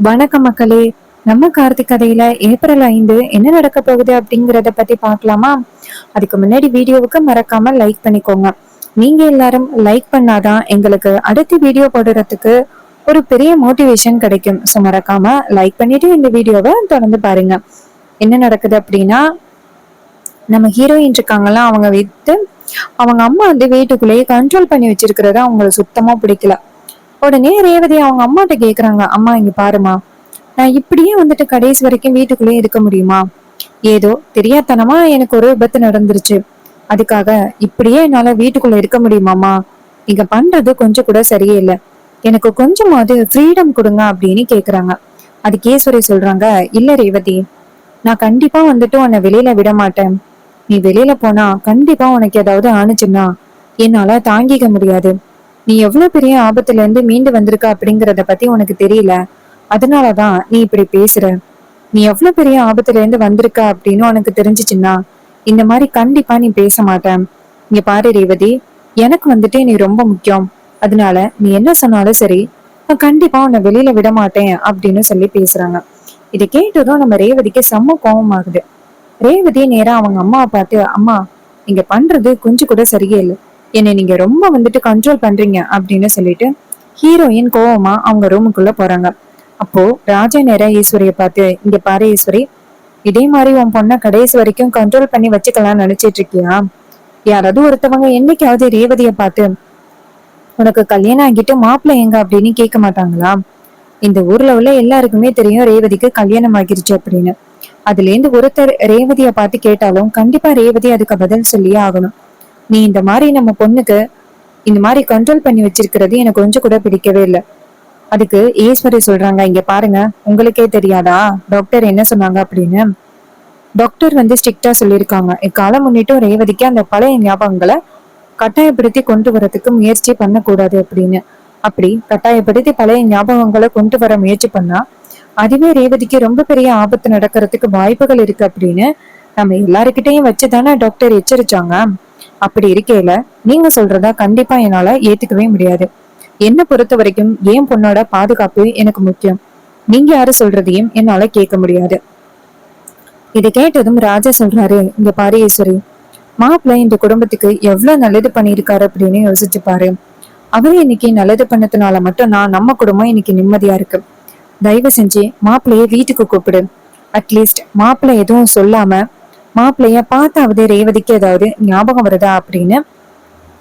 வணக்கம் மக்களே. நம்ம கார்த்திக் கதையில ஏப்ரல் 5 என்ன நடக்க போகுது அப்படிங்கறத பத்தி பார்க்கலாமா? அதுக்கு முன்னாடி வீடியோவுக்கு மறக்காம லைக் பண்ணிக்கோங்க. நீங்க எல்லாரும் லைக் பண்ணாதான் எங்களுக்கு அடுத்த வீடியோ போடுறதுக்கு ஒரு பெரிய மோட்டிவேஷன் கிடைக்கும். ஸோ மறக்காம லைக் பண்ணிட்டு இந்த வீடியோவை தொடர்ந்து பாருங்க. என்ன நடக்குது அப்படின்னா, நம்ம ஹீரோயின் இருக்காங்களா, அவங்க அவங்க அம்மா வீட்டுக்குள்ளேயே கண்ட்ரோல் பண்ணி வச்சிருக்கிறத அவங்களுக்கு சுத்தமா பிடிக்கல. உடனே ரேவதி அவங்க அம்மாட்ட கேக்குறாங்க, அம்மா இங்க பாருமா, நான் இப்படியே கடைசி வரைக்கும் வீட்டுக்குள்ளேயே இருக்க முடியுமா? ஏதோ தெரியாதனமா எனக்கு ஒரு விபத்து நடந்துருச்சு, அதுக்காக இப்படியே என்னால வீட்டுக்குள்ள இருக்க முடியுமாமா? நீங்க பண்றது கொஞ்சம் கூட சரியே இல்லை. எனக்கு கொஞ்சமாவது ஃப்ரீடம் கொடுங்க அப்படின்னு கேக்குறாங்க. அதுக்கு ஈஸ்வரி சொல்றாங்க, இல்ல ரேவதி, நான் கண்டிப்பா உன்னை வெளியில விட மாட்டேன். நீ வெளியில போனா கண்டிப்பா உனக்கு ஏதாவது ஆணுச்சுன்னா என்னால தாங்கிக்க முடியாது. நீ எவ்வளவு பெரிய ஆபத்துல இருந்து மீண்டு வந்திருக்க அப்படிங்கறத பத்தி உனக்கு தெரியல. அதனாலதான் நீ இப்படி பேசுற. நீ எவ்வளவு பெரிய ஆபத்துல இருந்து வந்திருக்க அப்படின்னு உனக்கு தெரிஞ்சிச்சுன்னா இந்த மாதிரி கண்டிப்பா நீ பேச மாட்டேன். இங்க பாரு ரேவதி, எனக்கு நீ ரொம்ப முக்கியம். அதனால நீ என்ன சொன்னாலும் சரி, நான் கண்டிப்பா உன்னை வெளியில விட மாட்டேன் அப்படின்னு சொல்லி பேசுறாங்க. இதை கேட்டதும் நம்ம ரேவதிக்கு செம்ம கோபம் ஆகுது. ரேவதி நேரா அவங்க அம்மாவை பார்த்து, அம்மா நீங்க பண்றது கொஞ்சம் கூட சரியே இல்லை. என்னை நீங்க ரொம்ப கண்ட்ரோல் பண்றீங்க அப்படின்னு சொல்லிட்டு ஹீரோயின் கோவமா அவங்க ரூமுக்குள்ள போறாங்க. அப்போ ராஜா நேரா ஈஸ்வரிய பார்த்து, இங்க பாரு ஈஸ்வரி, இதே மாதிரி உன் பொண்ணை கடைசி வரைக்கும் கண்ட்ரோல் பண்ணி வச்சுக்கலாம்னு நினைச்சிட்டு இருக்கியா? யாராவது ஒருத்தவங்க என்னைக்காவது ரேவதிய பார்த்து உனக்கு கல்யாணம் ஆகிட்டு மாப்பிள்ளை எங்க அப்படின்னு கேட்க மாட்டாங்களா? இந்த ஊர்ல உள்ள எல்லாருக்குமே தெரியும் ரேவதிக்கு கல்யாணம் ஆகிருச்சு அப்படின்னு. அதுல இருந்து ஒருத்தர் ரேவதிய பார்த்து கேட்டாலும் கண்டிப்பா ரேவதி அதுக்கு பதில் சொல்லியே ஆகணும். நீ இந்த மாதிரி நம்ம பொண்ணுக்கு இந்த மாதிரி கண்ட்ரோல் பண்ணி வச்சிருக்கிறது எனக்கு கொஞ்சம் கூட பிடிக்கவே இல்லை. அதுக்கு ஈஸ்வரி சொல்றாங்க, இங்க பாருங்க, உங்களுக்கே தெரியாதா டாக்டர் என்ன சொன்னாங்க அப்படின்னு? டாக்டர் ஸ்ட்ரிக்டா சொல்லியிருக்காங்க, இக்காலம் முன்னிட்டும் ரேவதிக்கு அந்த பழைய ஞாபகங்களை கட்டாயப்படுத்தி கொண்டு வரதுக்கு முயற்சி பண்ணக்கூடாது அப்படின்னு. அப்படி கட்டாயப்படுத்தி பழைய ஞாபகங்களை கொண்டு வர முயற்சி பண்ணா அதுவே ரேவதிக்கு ரொம்ப பெரிய ஆபத்து நடக்கிறதுக்கு வாய்ப்புகள் இருக்கு அப்படின்னு நம்ம எல்லாருக்கிட்டையும் வச்சுதானே டாக்டர் எச்சரிச்சாங்க. அப்படி இருக்கையில நீங்க சொல்றதா கண்டிப்பா என்னால ஏத்துக்கவே முடியாது. என்ன பொறுத்த வரைக்கும் என் பொண்ணோட பாதுகாப்பு எனக்கு முக்கியம். நீங்க யாரு சொல்றதையும் என்னால கேட்க முடியாது. இதை கேட்டதும் ராஜா சொல்றாரு, இங்க பாரு ஈஸ்வரி, மாப்பிள்ளை இந்த குடும்பத்துக்கு எவ்வளவு நல்லது பண்ணியிருக்காரு அப்படின்னு யோசிச்சு பாரு. அவரு இன்னைக்கு நல்லது பண்ணதுனால மட்டும் நான் நம்ம குடும்பம் இன்னைக்கு நிம்மதியா இருக்கு. தயவு செஞ்சு மாப்பிள்ளைய வீட்டுக்கு கூப்பிடு. அட்லீஸ்ட் மாப்பிள்ளை எதுவும் சொல்லாம மாப்பிள்ளைய பார்த்தாவது ரேவதிக்கு ஏதாவது ஞாபகம் வருதா அப்படின்னு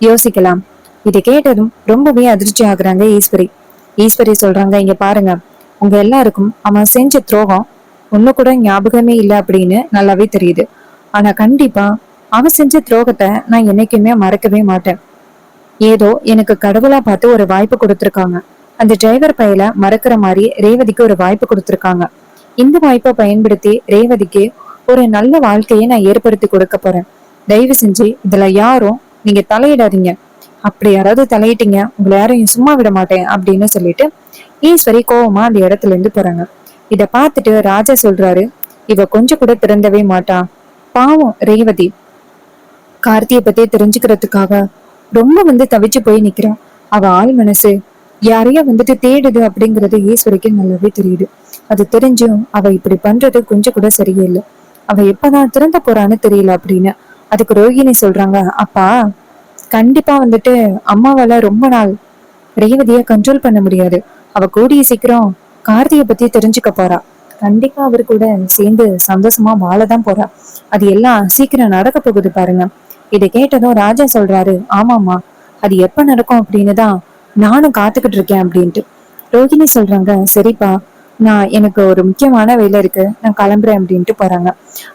யோசிக்கலாம். இதை கேட்டதும் ரொம்பவே அதிர்ச்சி ஆகுறாங்க ஈஸ்வரி. ஈஸ்வரி சொல்றாங்க, இங்க பாருங்க, உங்க எல்லாருக்கும் அவன் செஞ்ச துரோகம் ஒண்ணு கூட ஞாபகமே இல்லை அப்படின்னு நல்லாவே தெரியுது. ஆனா கண்டிப்பா அவன் செஞ்ச துரோகத்தை நான் என்னைக்குமே மறக்கவே மாட்டேன். ஏதோ எனக்கு கடவுளா பார்த்து ஒரு வாய்ப்பு கொடுத்துருக்காங்க. அந்த டிரைவர் பையில மறக்கிற மாதிரி ரேவதிக்கு ஒரு வாய்ப்பு கொடுத்துருக்காங்க. இந்த வாய்ப்பை பயன்படுத்தி ரேவதிக்கு ஒரு நல்ல வாழ்க்கையை நான் ஏற்படுத்தி கொடுக்க போறேன். தயவு செஞ்சு இதுல யாரும் நீங்க தலையிடாதீங்க. அப்படி யாராவது தலையிட்டீங்க உங்களை யாரையும் சும்மா விட மாட்டேன் அப்படின்னு சொல்லிட்டு ஈஸ்வரி கோவமா அந்த இடத்துல இருந்து போறாங்க. இத பார்த்துட்டு ராஜா சொல்றாரு, இவ கொஞ்சம் கூட திறந்தவே மாட்டா. பாவம் ரேவதி கார்த்தியை பத்தி தெரிஞ்சுக்கிறதுக்காக ரொம்ப தவிச்சு போய் நிக்கிறான். அவ ஆள் மனசு யாரையா தேடுது அப்படிங்கறது ஈஸ்வரிக்கு நல்லாவே தெரியுது. அது தெரிஞ்சும் அவ இப்படி பண்றது கொஞ்சம் கூட சரியில்லை. அவ எப்பதான் திறந்த போறான்னு தெரியல அப்படின்னு. அதுக்கு ரோகிணி சொல்றாங்க, அப்பா கண்டிப்பா அம்மாவால ரொம்ப நாள் ரேவதிய கண்ட்ரோல் பண்ண முடியாது. அவ கூடிய சீக்கிரம் கார்த்திய பத்தி தெரிஞ்சுக்க போறா. கண்டிப்பா அவர் கூட சேர்ந்து சந்தோஷமா வாழதான் போறா. அது எல்லாம் சீக்கிரம் நடக்க போகுது பாருங்க. இதை கேட்டதும் ராஜா சொல்றாரு, ஆமாமா, அது எப்ப நடக்கும் அப்படின்னு தான் நானும் காத்துக்கிட்டு இருக்கேன் அப்படின்ட்டு. ரோகிணி சொல்றாங்க, சரிப்பா, எனக்கு ஒரு முக்கியமான வேலை இருக்கு, நான் கிளம்புறேன் அப்படின்ட்டு போறாங்க.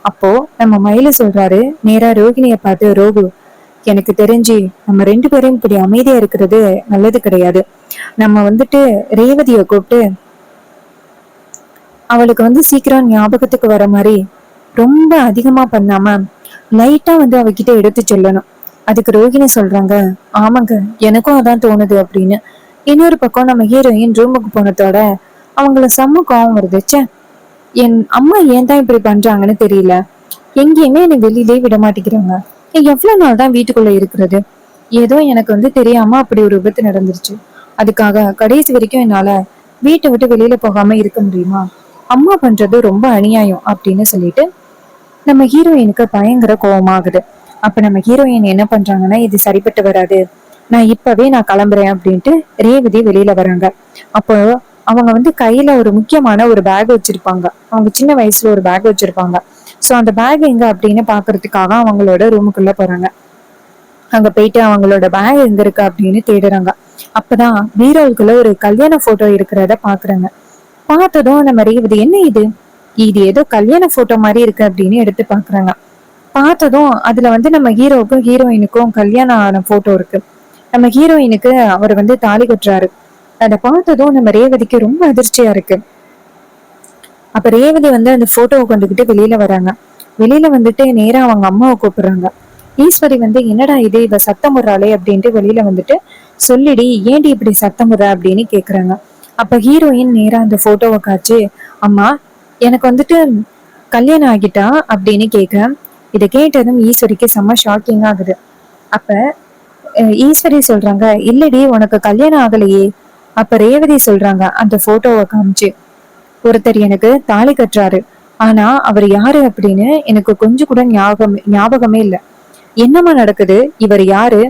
அப்போ நம்ம மயில சொல்றாரு நேரா ரோகிணிய பார்த்து, ரோகு, எனக்கு தெரிஞ்சு நம்ம 2 பேரும் இப்படி அமைதியா இருக்கிறது நல்லது கிடையாது. நம்ம ரேவதிய கூப்பிட்டு அவளுக்கு சீக்கிரம் ஞாபகத்துக்கு வர மாதிரி ரொம்ப அதிகமா பண்ணாம லைட்டா அவகிட்ட எடுத்து சொல்லணும். அதுக்கு ரோகிணி சொல்றாங்க, ஆமாங்க, எனக்கும் அதான் தோணுது அப்படின்னு. இன்னொரு பக்கம் நம்ம ஹீரோயின் ரூமுக்கு போனதோட அவங்கள செம்ம கோவம் வருது. ச்சே, என் அம்மா ஏன் தான் இப்படி பண்றாங்கன்னு தெரியல. எங்கேயுமே என்னை வெளியிலே விட மாட்டேங்கிறாங்க. எவ்வளவு நாள் தான் வீட்டுக்குள்ள இருக்கிறது? ஏதோ எனக்கு தெரியாம அப்படி ஒரு விபத்து நடந்துருச்சு. அதுக்காக கடைசி வரைக்கும் என்னால வீட்டை விட்டு வெளியில போகாம இருக்க முடியுமா? அம்மா பண்றது ரொம்ப அநியாயம் அப்படின்னு சொல்லிட்டு நம்ம ஹீரோயினுக்கு பயங்கர கோவமாகுது. அப்ப நம்ம ஹீரோயின் என்ன பண்றாங்கன்னா, இது சரிப்பட்டு வராது, நான் கிளம்புறேன் அப்படின்ட்டு ரேவதி வெளியில வராங்க. அப்போ அவங்க வந்து கையில ஒரு முக்கியமான ஒரு பேக் வச்சிருப்பாங்க. அவங்க சின்ன வயசுல ஒரு பேக் வச்சிருப்பாங்க. சோ அந்த பேக் எங்க அப்படின்னு பாக்குறதுக்காக அவங்களோட ரூமுக்குள்ள போறாங்க. அங்க போயிட்டு அவங்களோட பேக் எங்க இருக்கு அப்படின்னு தேடுறாங்க. அப்பதான் பீரோவுக்குள்ள ஒரு கல்யாண போட்டோ இருக்கிறத பாக்குறாங்க. பார்த்ததும் நம்ம ரேவதி, என்ன இது, இது ஏதோ கல்யாண போட்டோ மாதிரி இருக்கு அப்படின்னு எடுத்து பாக்குறாங்க. பார்த்ததும் அதுல வந்து நம்ம ஹீரோவுக்கும் ஹீரோயினுக்கும் கல்யாணம் ஆன போட்டோ இருக்கு. நம்ம ஹீரோயினுக்கு அவர் வந்து தாலி கட்டுறாரு. அதை பார்த்ததும் நம்ம ரேவதிக்கு ரொம்ப அதிர்ச்சியா இருக்கு. அப்ப ரேவதி வந்து அந்த போட்டோவை கொண்டுகிட்டு வெளியில வராங்க. வெளியில வந்துட்டு நேரா அவங்க அம்மாவை கூப்பிடுறாங்க. ஈஸ்வரி வந்து, என்னடா இது, இவ சத்தம் போடுறாளே அப்படின்ட்டு வெளியில வந்துட்டு, சொல்லிடி, ஏன்டி இப்படி சத்தம் போடுற அப்படின்னு கேக்குறாங்க. அப்ப ஹீரோயின் நேரா அந்த போட்டோவை காய்ச்சி, அம்மா எனக்கு வந்துட்டு கல்யாணம் ஆகிட்டா அப்படின்னு கேக்குறேன். இதை கேட்டதும் ஈஸ்வரிக்கு செம்ம ஷாக்கிங் ஆகுது. அப்ப ஈஸ்வரி சொல்றாங்க, இல்லடி உனக்கு கல்யாணம் ஆகலையே. அப்ப ரேவதி சொல்றாங்க அந்த போட்டோவை காமிச்சு, ஒருத்தர் எனக்கு தாலி கட்டுறாரு, ஆனா அவர் யாரு அப்படின்னு எனக்கு கொஞ்சம் கூட ஞாபகமே இல்ல. என்னம்மா நடக்குது, இவர் யாரு,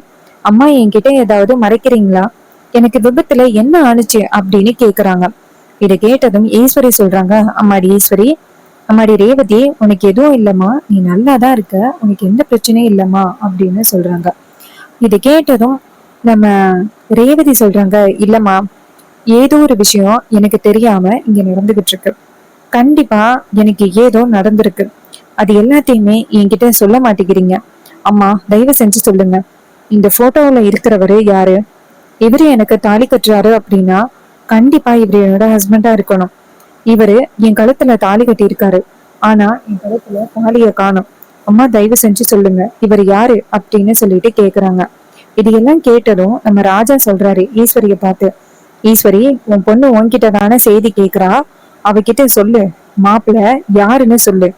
அம்மா என்கிட்ட ஏதாவது மறைக்கிறீங்களா, எனக்கு விபத்துல என்ன ஆணுச்சு அப்படின்னு கேக்குறாங்க. இதை கேட்டதும் ஈஸ்வரி சொல்றாங்க, அம்மாடி ஈஸ்வரி, அம்மாடி ரேவதி, உனக்கு எதுவும் இல்லம்மா, நீ நல்லாதான் இருக்க, உனக்கு எந்த பிரச்சனையும் இல்லம்மா அப்படின்னு சொல்றாங்க. இதை கேட்டதும் நம்ம ரேவதி சொல்றாங்க, இல்லம்மா, ஏதோ ஒரு விஷயம் எனக்கு தெரியாம இங்க நடந்துகிட்டு இருக்கு. கண்டிப்பா எனக்கு ஏதோ நடந்திருக்கு. அது எல்லாத்தையுமே என்கிட்ட சொல்ல மாட்டேங்கிறீங்க. அம்மா தயவு செஞ்சு சொல்லுங்க, இந்த போட்டோவுல இருக்கிறவரு யாரு, இவரு எனக்கு தாலி கட்டுறாரு அப்படின்னா கண்டிப்பா இவரு என்னோட ஹஸ்பண்டா இருக்கணும். இவரு என் கழுத்துல தாலி கட்டி இருக்காரு, ஆனா என் கழுத்துல தாலிய காணும். அம்மா தயவு செஞ்சு சொல்லுங்க, இவர் யாரு அப்படின்னு சொல்லிட்டு கேக்குறாங்க. இது எல்லாம் கேட்டதும் நம்ம ராஜா சொல்றாரு ஈஸ்வரிய பார்த்து, ஈஸ்வரி, உன் பொண்ணு உன்கிட்ட தானே செய்தி கேக்குறா, அவகிட்ட சொல்லு, மாப்பிள்ள யாருன்னு சொல்லு.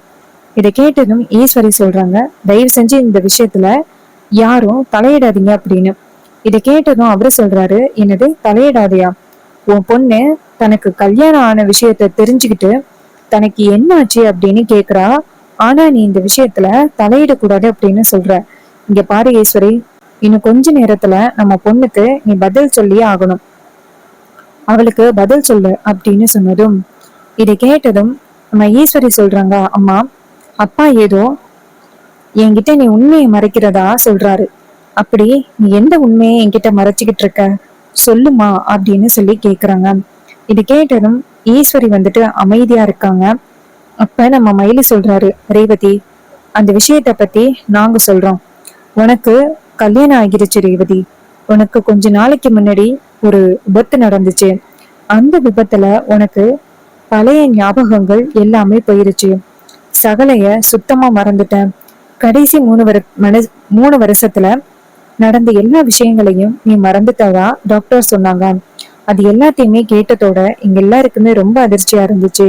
இதை கேட்டதும் ஈஸ்வரி சொல்றாங்க, தயவு செஞ்சு இந்த விஷயத்துல யாரும் தலையிடாதீங்க அப்படின்னு. இதை கேட்டதும் அவரு சொல்றாரு, என்னது தலையிடாதையா, உன் பொண்ணு தனக்கு கல்யாணம் ஆன விஷயத்த தெரிஞ்சுக்கிட்டு தனக்கு என்ன ஆச்சு அப்படின்னு கேக்குறா, ஆனா நீ இந்த விஷயத்துல தலையிடக்கூடாது அப்படின்னு சொல்ற. இங்க பாரு ஈஸ்வரி, இன்னும் கொஞ்ச நேரத்துல நம்ம பொண்ணுக்கு நீ பதில் சொல்லியே ஆகணும், அவளுக்கு பதில் சொல்லு அப்படின்னு சொன்னதும் இதை கேட்டதும் நம்ம ஈஸ்வரி சொல்றாங்க, அம்மா அப்பா ஏதோ என்கிட்ட நீ உண்மையை மறைக்கிறதா சொல்றாரு. அப்படி நீ எந்த உண்மையை என்கிட்ட மறைச்சுக்கிட்டு இருக்க, சொல்லுமா அப்படின்னு சொல்லி கேக்குறாங்க. இது கேட்டதும் ஈஸ்வரி வந்துட்டு அமைதியா இருக்காங்க. அப்ப நம்ம மயிலு சொல்றாரு, ரேவதி, அந்த விஷயத்த பத்தி நாங்க சொல்றோம். உனக்கு கல்யாணம் ஆகிருச்சு ரேவதி. உனக்கு கொஞ்ச நாளைக்கு முன்னாடி ஒரு விபத்து நடந்துச்சு. அந்த விபத்துல உனக்கு பழைய ஞாபகங்கள் எல்லாமே போயிருச்சு. சகலைய சுத்தமா மறந்துட்டேன். கடைசி 3 வருஷத்துல நடந்த எல்லா விஷயங்களையும் நீ மறந்துட்டதா டாக்டர் சொன்னாங்க. அது எல்லாத்தையுமே கேட்டதோட எங்க எல்லாருக்குமே ரொம்ப அதிர்ச்சியா இருந்துச்சு.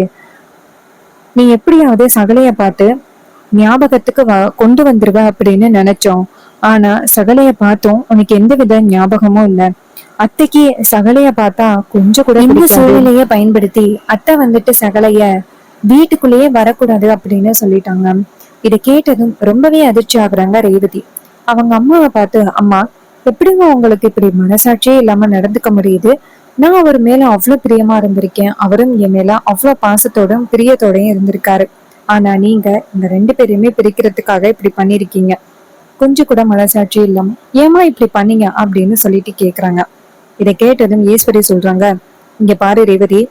நீ எப்படியாவது சகலைய பார்த்து ஞாபகத்துக்கு கொண்டு வந்துருவ அப்படின்னு நினைச்சோம். ஆனா சகலைய பார்த்தோம், உனக்கு எந்தவித ஞாபகமும் இல்ல. அத்தைக்கு சகலைய பார்த்தா கொஞ்சம் கூட இந்த சூழ்நிலைய பயன்படுத்தி அத்தை வந்துட்டு சகலைய வீட்டுக்குள்ளேயே வரக்கூடாது அப்படின்னு சொல்லிட்டாங்க. இதை கேட்டதும் ரொம்பவே அதிர்ச்சி ஆகுறாங்க ரேவதி. அவங்க அம்மாவை பார்த்து, அம்மா எப்படிங்க உங்களுக்கு இப்படி மனசாட்சியே இல்லாம நடந்துக்க முடியுது, நான் அவர் மேல அவ்வளவு பிரியமா இருந்திருக்கேன், அவரும் என் மேல அவ்வளவு பாசத்தோடும் பிரியத்தோடையும் இருந்திருக்காரு. ஆனா நீங்க இந்த 2 பேரையுமே பிரிக்கிறதுக்காக இப்படி பண்ணிருக்கீங்க. கொஞ்சம் கூட மனசாட்சி இல்லாம ஏமா இப்படி பண்ணீங்க அப்படின்னு சொல்லிட்டு கேக்குறாங்க. இதை கேட்டதும் ஈஸ்வரி சொல்றாங்க, இங்க பாரு ரேவதி,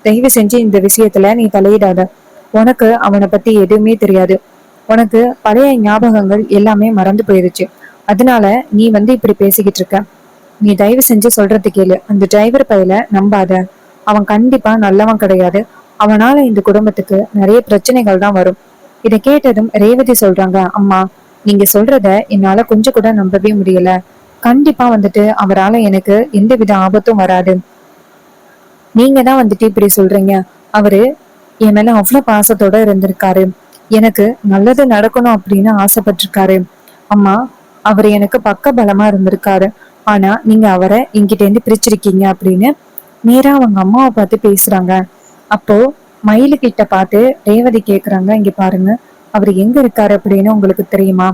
தயவு செஞ்சு இந்த விஷயத்துல நீ தலையிடாத. உனக்கு அவனை பத்தி எதுவுமே தெரியாது. உனக்கு பழைய ஞாபகங்கள் எல்லாமே மறந்து போயிருச்சு. அதனால நீ வந்து இப்படி பேசிக்கிட்டு இருக்க. நீ தயவு செஞ்சு சொல்றது கேளு. அந்த டிரைவர் பையல நம்பாத. அவன் கண்டிப்பா நல்லவன் கிடையாது. அவனால இந்த குடும்பத்துக்கு நிறைய பிரச்சனைகள் தான் வரும். இதை கேட்டதும் ரேவதி சொல்றாங்க, அம்மா நீங்க சொல்றத என்னால கொஞ்சம் கூட நம்பவே முடியல. கண்டிப்பா வந்துட்டு அவரால எனக்கு எந்தவித ஆபத்தும் வராது. நீங்க தான் வந்துட்டு இப்படி சொல்றீங்க. அவரு என் மேல அவ்வளவு பாசத்தோட இருந்திருக்காரு. எனக்கு நல்லது நடக்கணும் அப்படின்னு ஆசைப்பட்டிருக்காரு. அம்மா அவரு எனக்கு பக்க பலமா இருந்திருக்காரு. ஆனா நீங்க அவரை என்கிட்ட இருந்து பிரிச்சிருக்கீங்க அப்படின்னு நேரா அவங்க அம்மாவை பார்த்து பேசுறாங்க. அப்போ மயிலு கிட்ட பார்த்து ரேவதி கேக்குறாங்க, இங்க பாருங்க, அவர் எங்க இருக்காரு அப்படின்னு உங்களுக்கு தெரியுமா?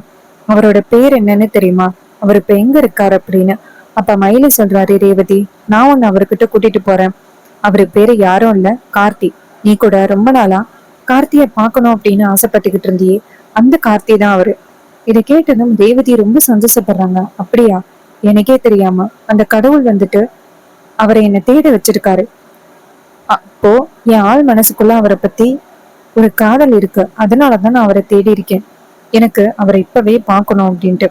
அவரோட பேர் என்னன்னு தெரியுமா? அவர் இப்ப எங்க இருக்காரு அப்படின்னு. அப்ப மயிலு சொல்றாரு, ரேவதி, நான் உன்னை அவர்கிட்ட கூட்டிட்டு போறேன். அவரு பேரு யாரும் இல்ல, கார்த்தி. நீ கூட ரொம்ப நாளா கார்த்திய பார்க்கணும் அப்படின்னு ஆசைப்பட்டுக்கிட்டு இருந்தியே, அந்த கார்த்தி தான் அவரு. இதை கேட்டதும் ரேவதி ரொம்ப சந்தோஷப்படுறாங்க. அப்படியா? எனக்கே தெரியாம அந்த கடவுள் வந்துட்டு அவரை என்னை தேட வச்சிருக்காரு. அப்போ என் ஆள் மனசுக்குள்ள அவரை பத்தி ஒரு காதல் இருக்கு. அதனாலதான் நான் அவரை தேடி இருக்கேன். எனக்கு அவரை இப்பவே பார்க்கணும் அப்படின்ட்டு.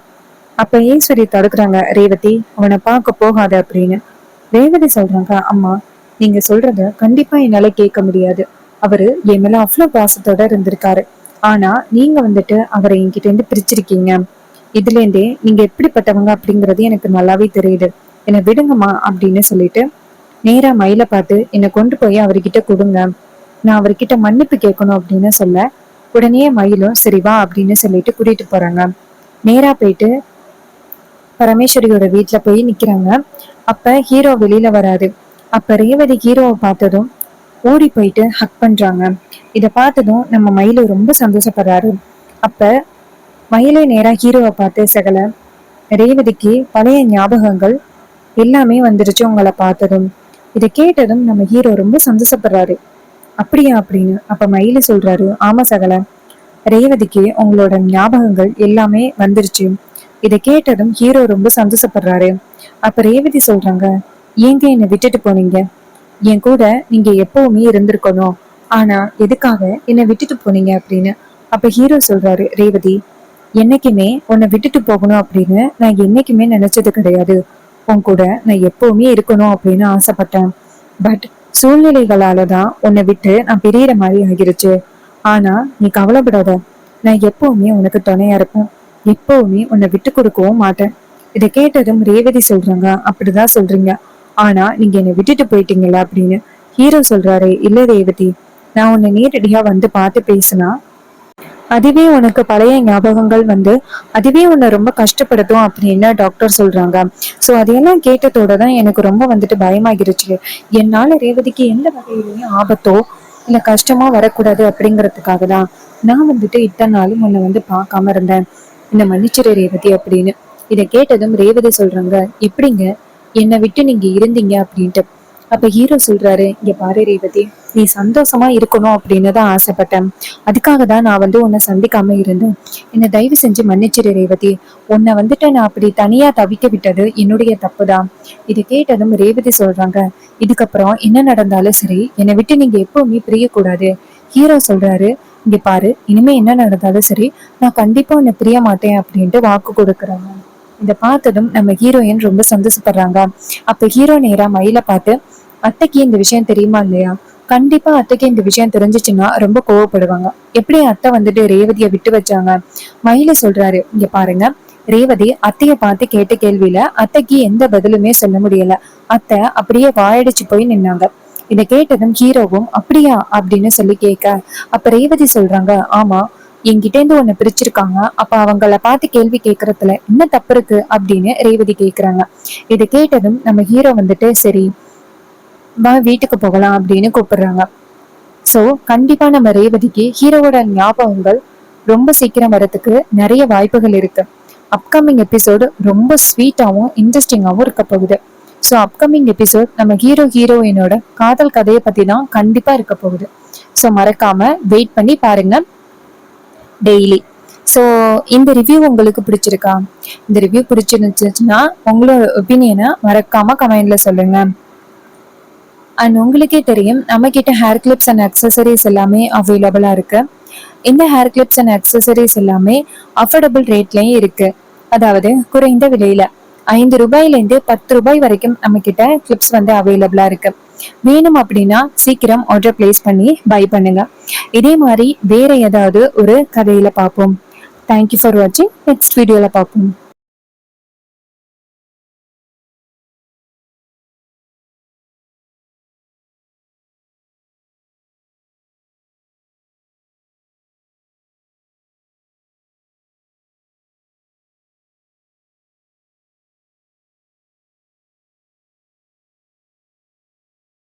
அப்ப ஈஸ்வரி தடுக்குறாங்க, ரேவதி, அவனை பார்க்க போகாத அப்படின்னு. ரேவதி சொல்றாங்க, அம்மா, நீங்க சொல்றத கண்டிப்பா என்னால கேட்க முடியாது. அவரு என் மேல அவ்வளவு பாசத்தோட இருந்திருக்காரு. ஆனா நீங்க வந்துட்டு அவரை என்கிட்ட இருந்து பிரிச்சிருக்கீங்க. இதுல இருந்தே நீங்க எப்படிப்பட்டவங்க அப்படிங்கறது எனக்கு நல்லாவே தெரியுது. என்னை விடுங்கம்மா அப்படின்னு சொல்லிட்டு நேரா மயில பார்த்து என்னை கொண்டு போய் அவர்கிட்ட கொடுங்க, நான் அவர்கிட்ட மன்னிப்பு கேட்கணும் அப்படின்னு சொல்ல, உடனே மயிலும் சரி வா அப்படின்னு சொல்லிட்டு கூட்டிட்டு போறாங்க. நேரா போயிட்டு பரமேஸ்வரியோட வீட்டுல போய் நிக்கிறாங்க. அப்ப ஹீரோ வெளியில வராரு. அப்ப ரேவதி ஹீரோவை பார்த்ததும் ஓடி போயிட்டு ஹக் பண்றாங்க. இத பார்த்ததும் நம்ம மயிலு ரொம்ப சந்தோஷப்படுறாரு. அப்ப மயிலே நேரா ஹீரோவை பார்த்து, சகல, ரேவதிக்கு பழைய ஞாபகங்கள் எல்லாமே வந்துருச்சு உங்களை பார்த்ததும். இதை கேட்டதும் நம்ம ஹீரோ ரொம்ப சந்தோஷப்படுறாரு. அப்படியா அப்படின்னு. அப்ப மயிலு சொல்றாரு, ஆமா சகல, ரேவதிக்கு உங்களோட ஞாபகங்கள் எல்லாமே வந்துருச்சு. இதை கேட்டதும் ஹீரோ ரொம்ப சந்தோஷப்படுறாரு. அப்ப ரேவதி சொல்றாங்க, ஏங்க என்னை விட்டுட்டு போனீங்க? என் கூட நீங்க எப்பவுமே இருந்திருக்கணும். ஆனா எதுக்காக என்னை விட்டுட்டு போனீங்க அப்படின்னு. அப்ப ஹீரோ சொல்றாரு, ரேவதி, என்னைக்குமே உன்னை விட்டுட்டு போகணும் அப்படின்னு நான் என்னைக்குமே நினைச்சது கிடையாது. உன் கூட நான் எப்பவுமே இருக்கணும் அப்படின்னு ஆசைப்பட்டேன். பட் சூழ்நிலைகளாலதான் உன்னை விட்டு நான் பிரியற மாதிரி ஆகிருச்சு. ஆனா நீ கவலைப்படாத, நான் எப்பவுமே உனக்கு துணையா இருப்பேன். எப்பவுமே உன்னை விட்டு கொடுக்கவும் மாட்டேன். இதை கேட்டதும் ரேவதி சொல்றாங்க, அப்படிதான் சொல்றீங்க, ஆனா நீங்க என்னை விட்டுட்டு போயிட்டீங்களா அப்படின்னு. ஹீரோ சொல்றாரு, இல்ல ரேவதி, நான் உன்னை நேரடியா வந்து பார்த்து பேசினா அதுவே உனக்கு பழைய ஞாபகங்கள் வந்து அதுவே உன்னை ரொம்ப கஷ்டப்படுத்தும் அப்படின்னு டாக்டர் சொல்றாங்க. சோ அதையெல்லாம் கேட்டதோட தான் எனக்கு ரொம்ப வந்துட்டு பயமாகிருச்சு. என்னால ரேவதிக்கு எந்த வகையிலுமே ஆபத்தோ இல்ல கஷ்டமா வரக்கூடாது அப்படிங்கறதுக்காக தான் நான் வந்துட்டு இத்தனை நாளும் உன்னை வந்து பார்க்காம இருந்தேன். என்ன மன்னிச்சிரு ரேவதி அப்படின்னு. இதை கேட்டதும் ரேவதி சொல்றாங்க, எப்படிங்க என்னை விட்டு நீங்க இருந்தீங்க அப்படின்ட்டு. அப்ப ஹீரோ சொல்றாரு, இங்க பாரு ரேவதி, நீ சந்தோஷமா இருக்கணும் அப்படின்னு தான் ஆசைப்பட்டேன். அதுக்காக தான் நான் வந்து உன்னை சந்திக்காம இருந்தேன். என்னை தயவு செஞ்சு மன்னிச்சிரு ரேவதி. உன்னை வந்துட்டு நான் அப்படி தனியா தவிக்க விட்டது என்னுடைய தப்பு தான். இது கேட்டதும் ரேவதி சொல்றாங்க, இதுக்கப்புறம் என்ன நடந்தாலும் சரி என்னை விட்டு நீங்க எப்பவுமே பிரியக்கூடாது. ஹீரோ சொல்றாரு, இங்க பாரு, இனிமே என்ன நடந்தாலும் சரி நான் கண்டிப்பா உன்னை பிரிய மாட்டேன் அப்படின்ட்டு வாக்கு கொடுக்குறாங்க. இதை பார்த்ததும் நம்ம ஹீரோயின் ரொம்ப சந்தோஷப்படுறாங்க. அப்ப ஹீரோ நேரா மயில பார்த்து, அத்தைக்கு இந்த விஷயம் தெரியுமா இல்லையா? கண்டிப்பா அத்தைக்கு இந்த விஷயம் தெரிஞ்சிச்சுன்னா ரொம்ப கோவப்படுவாங்க. எப்படி அத்தை வந்துட்டு ரேவதியை விட்டு வச்சாங்க? மயில சொல்றாரு, இங்க பாருங்க, ரேவதி அத்தைய பார்த்து கேட்ட கேள்வியில அத்தைக்கு எந்த பதிலுமே சொல்ல முடியல. அத்தை அப்படியே வாயடிச்சு போய் நின்னாங்க. இதை கேட்டதும் ஹீரோவும் அப்படியா அப்படின்னு சொல்லி கேட்க, அப்ப ரேவதி சொல்றாங்க, ஆமா, என்கிட்ட இருந்து உன்னை பிரிச்சிருக்காங்க. அப்ப அவங்கள பார்த்து கேள்வி கேட்கறதுல என்ன தப்பு இருக்கு அப்படின்னு ரேவதி கேக்குறாங்க. இதை கேட்டதும் நம்ம ஹீரோ வந்துட்டு, சரி வா வீட்டுக்கு போகலாம் அப்படின்னு கூப்பிடுறாங்க. சோ கண்டிப்பா நம்ம ரேவதிக்கு ஹீரோவோட ஞாபகங்கள் ரொம்ப சீக்கிரம் வரதுக்கு நிறைய வாய்ப்புகள் இருக்கு. அப்கமிங் எபிசோடு ரொம்ப ஸ்வீட்டாவும் இன்ட்ரெஸ்டிங்காவும் இருக்க போகுது. ஸோ அப்கமிங் எபிசோட் நம்ம ஹீரோயினோட காதல் கதையை பத்தி தான் கண்டிப்பா இருக்க போகுது. ஸோ மறக்காம வெயிட் பண்ணி பாருங்க டெய்லி. ஸோ இந்த ரிவ்யூ உங்களுக்கு பிடிச்சிருக்கா? இந்த ரிவ்யூ பிடிச்சிருந்துச்சுன்னா உங்களோட ஒப்பீனியனை மறக்காம கமெண்ட்ல சொல்லுங்க. அண்ட் உங்களுக்கே தெரியும், நம்ம கிட்ட ஹேர் கிளிப்ஸ் அண்ட் அக்சசரிஸ் எல்லாமே அவைலபிளா இருக்கு. இந்த ஹேர் கிளிப்ஸ் அண்ட் அக்சசரிஸ் எல்லாமே அஃபோர்டபுள் ரேட்லயும் இருக்கு. அதாவது குறைந்த விலையில 5 ரூபாயிலேருந்து 10 ரூபாய் வரைக்கும் நம்ம கிட்ட கிளிப்ஸ் வந்து அவைலபிளா இருக்கு. வேணும் அப்படின்னா சீக்கிரம் ஆர்டர் பிளேஸ் பண்ணி பை பண்ணுங்க. இதே மாதிரி வேற ஏதாவது ஒரு கதையில பார்ப்போம். தேங்க்யூ ஃபார் வாட்சிங். நெக்ஸ்ட் வீடியோல பார்ப்போம்.